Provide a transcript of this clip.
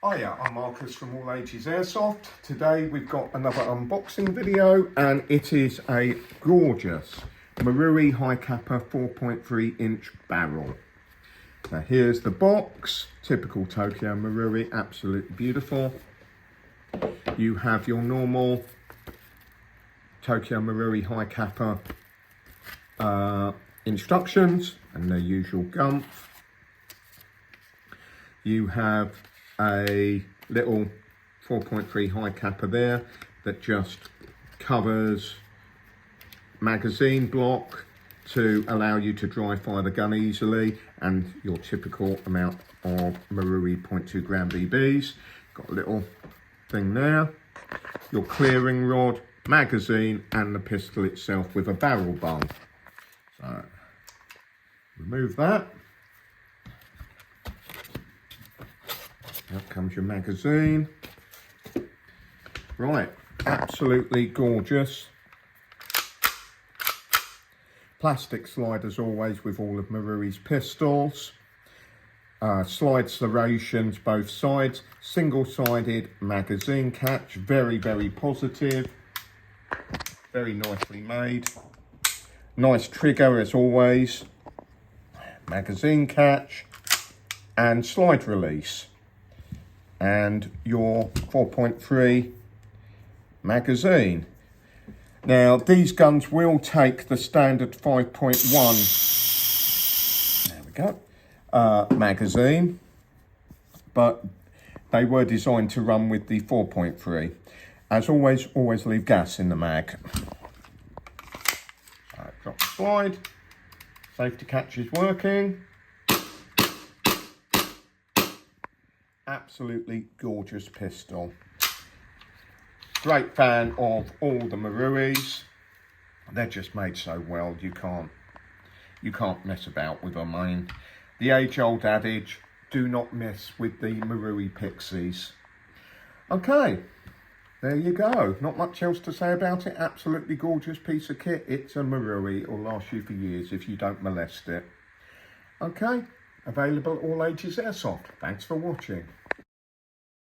Hiya, I'm Marcus from All Ages Airsoft. Today we've got another unboxing video and it is a gorgeous Marui high cappa 4.3 inch barrel. Now here's the box, typical Tokyo Marui, absolutely beautiful. You have your normal Tokyo Marui high cappa instructions and the usual gumph. You have a little 4.3 high cappa there that just covers magazine block to allow you to dry fire the gun easily, and your typical amount of Marui 0.2 gram BBs. Got a little thing there, your clearing rod, magazine and the pistol itself with a barrel bung. So remove that. Out comes your magazine. Right, absolutely gorgeous. Plastic slide as always with all of Marui's pistols. Slide serrations both sides. Single-sided magazine catch, very, very positive. Very nicely made. Nice trigger as always. Magazine catch and slide release. And your 4.3 magazine. Now these guns will take the standard 5.1 there we go magazine, but they were designed to run with the 4.3. As always leave gas in the mag. Drop the slide, safety catch is working. Absolutely gorgeous pistol. Great fan of all the Maruis. They're just made so well, you can't mess about with them. I mean, the age-old adage, do not mess with the Marui pixies. Okay, there you go. Not much else to say about it. Absolutely gorgeous piece of kit. It's a Marui. It'll last you for years if you don't molest it. Okay. Available All Ages Airsoft. Thanks for watching.